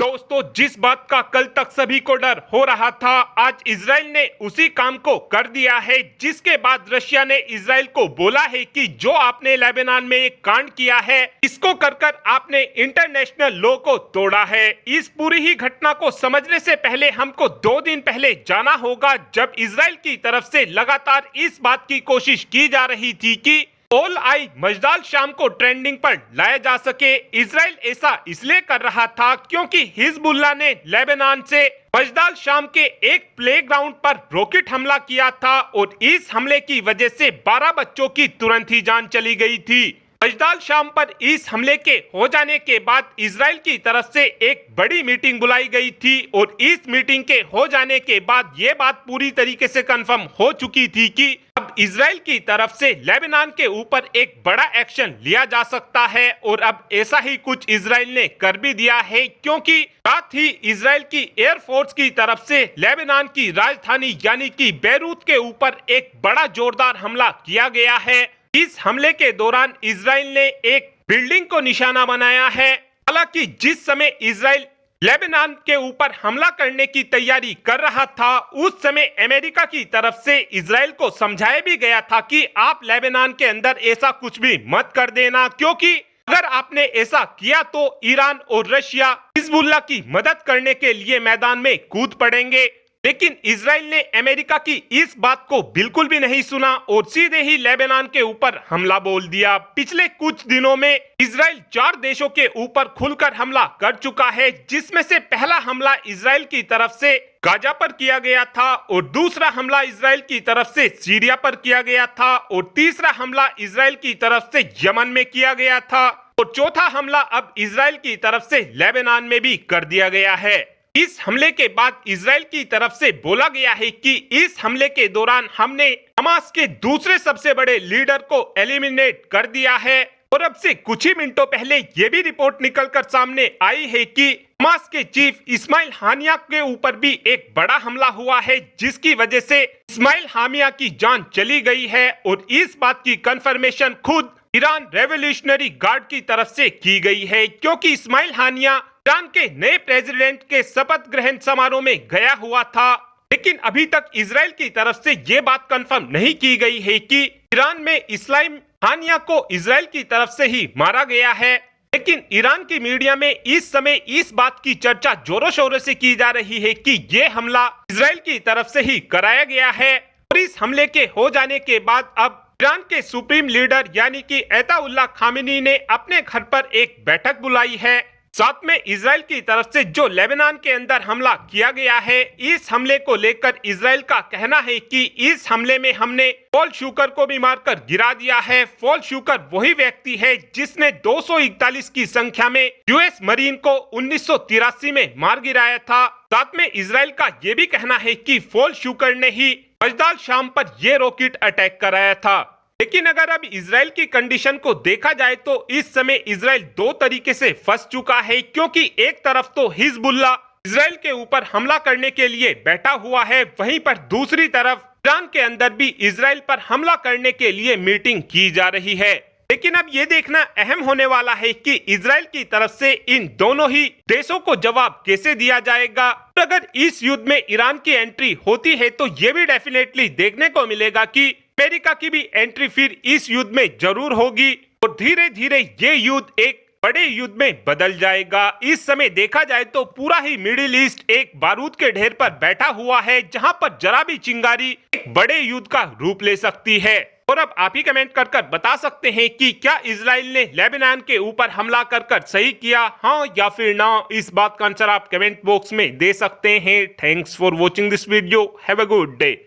दोस्तों, जिस बात का कल तक सभी को डर हो रहा था, आज इजराइल ने उसी काम को कर दिया है। जिसके बाद रशिया ने इजराइल को बोला है कि जो आपने लेबनान में एक कांड किया है, इसको कर आपने इंटरनेशनल लॉ को तोड़ा है। इस पूरी ही घटना को समझने से पहले हमको 2 दिन पहले जाना होगा, जब इजराइल की तरफ से लगातार इस बात की कोशिश की जा रही थी कि ऑल आई मजदाल शाम को ट्रेंडिंग पर लाया जा सके। इजराइल ऐसा इसलिए कर रहा था क्योंकि हिजबुल्लाह ने लेबनान से मजदाल शाम के एक प्लेग्राउंड पर रॉकेट हमला किया था और इस हमले की वजह से 12 बच्चों की तुरंत ही जान चली गई थी। मजदाल शाम पर इस हमले के हो जाने के बाद इजराइल की तरफ से एक बड़ी मीटिंग बुलाई गई थी और इस मीटिंग के हो जाने के बाद ये बात पूरी तरीके से कंफर्म हो चुकी थी कि अब इजराइल की तरफ से लेबनान के ऊपर एक बड़ा एक्शन लिया जा सकता है। और अब ऐसा ही कुछ इजराइल ने कर भी दिया है, क्योंकि साथ ही इजराइल की एयरफोर्स की तरफ से लेबनान की राजधानी यानी कि बेरूत के ऊपर एक बड़ा जोरदार हमला किया गया है। इस हमले के दौरान इजराइल ने एक बिल्डिंग को निशाना बनाया है। हालांकि जिस समय इजराइल लेबनान के ऊपर हमला करने की तैयारी कर रहा था, उस समय अमेरिका की तरफ से इजराइल को समझाया भी गया था कि आप लेबनान के अंदर ऐसा कुछ भी मत कर देना, क्योंकि अगर आपने ऐसा किया तो ईरान और रशिया हिजबुल्लाह की मदद करने के लिए मैदान में कूद पड़ेंगे। लेकिन इजराइल ने अमेरिका की इस बात को बिल्कुल भी नहीं सुना और सीधे ही लेबनान के ऊपर हमला बोल दिया। पिछले कुछ दिनों में इजराइल 4 देशों के ऊपर खुलकर हमला कर चुका है, जिसमें से पहला हमला इजराइल की तरफ से गाजा पर किया गया था और दूसरा हमला इजराइल की तरफ से सीरिया पर किया गया था और तीसरा हमला इजराइल की तरफ से यमन में किया गया था और चौथा हमला अब इजराइल की तरफ से लेबनान में भी कर दिया गया है। इस हमले के बाद इजराइल की तरफ से बोला गया है कि इस हमले के दौरान हमने हमास के दूसरे सबसे बड़े लीडर को एलिमिनेट कर दिया है। और अब से कुछ ही मिनटों पहले ये भी रिपोर्ट निकलकर सामने आई है कि हमास के चीफ इस्माइल हानिया के ऊपर भी एक बड़ा हमला हुआ है, जिसकी वजह से इस्माइल हानिया की जान चली गई है। और इस बात की कंफर्मेशन खुद ईरान रेवोल्यूशनरी गार्ड की तरफ से की गई है, क्योंकि इस्माइल हानिया ईरान के नए प्रेसिडेंट के शपथ ग्रहण समारोह में गया हुआ था। लेकिन अभी तक इजराइल की तरफ से ये बात कंफर्म नहीं की गई है कि ईरान में इस्माइल हानिया को इजराइल की तरफ से ही मारा गया है। लेकिन ईरान की मीडिया में इस समय इस बात की चर्चा जोरों शोरों से की जा रही है कि ये हमला इजराइल की तरफ से ही कराया गया है। और इस हमले के हो जाने के बाद अब ईरान के सुप्रीम लीडर यानी कि अयतुल्लाह खामेनी ने अपने घर पर एक बैठक बुलाई है। साथ में इजराइल की तरफ से जो लेबनान के अंदर हमला किया गया है, इस हमले को लेकर इजराइल का कहना है कि इस हमले में हमने पॉल शुकर को भी मारकर गिरा दिया है। पॉल शुकर वही व्यक्ति है जिसने 241 की संख्या में यूएस मरीन को 1983 में मार गिराया था। साथ में इजराइल का ये भी कहना है कि पॉल शुकर ने ही मजदाल शाम पर ये रॉकेट अटैक कराया था। लेकिन अगर अब इजराइल की कंडीशन को देखा जाए तो इस समय इजराइल 2 तरीके से फंस चुका है, क्योंकि एक तरफ तो हिजबुल्लाह इजराइल के ऊपर हमला करने के लिए बैठा हुआ है, वहीं पर दूसरी तरफ ईरान के अंदर भी इजराइल पर हमला करने के लिए मीटिंग की जा रही है। लेकिन अब ये देखना अहम होने वाला है कि इजराइल की तरफ से इन दोनों ही देशों को जवाब कैसे दिया जाएगा। और अगर इस युद्ध में ईरान की एंट्री होती है तो ये भी डेफिनेटली देखने को मिलेगा कि अमेरिका की भी एंट्री फिर इस युद्ध में जरूर होगी और धीरे धीरे ये युद्ध एक बड़े युद्ध में बदल जाएगा। इस समय देखा जाए तो पूरा ही मिडिल ईस्ट एक बारूद के ढेर पर बैठा हुआ है, जहां पर जरा भी चिंगारी एक बड़े युद्ध का रूप ले सकती है। और अब आप ही कमेंट कर बता सकते हैं कि क्या इजराइल ने लेबनान के ऊपर हमला कर सही किया, हाँ या फिर ना। इस बात का आंसर आप कमेंट बॉक्स में दे सकते हैं। Thanks for watching this video. Have a good day.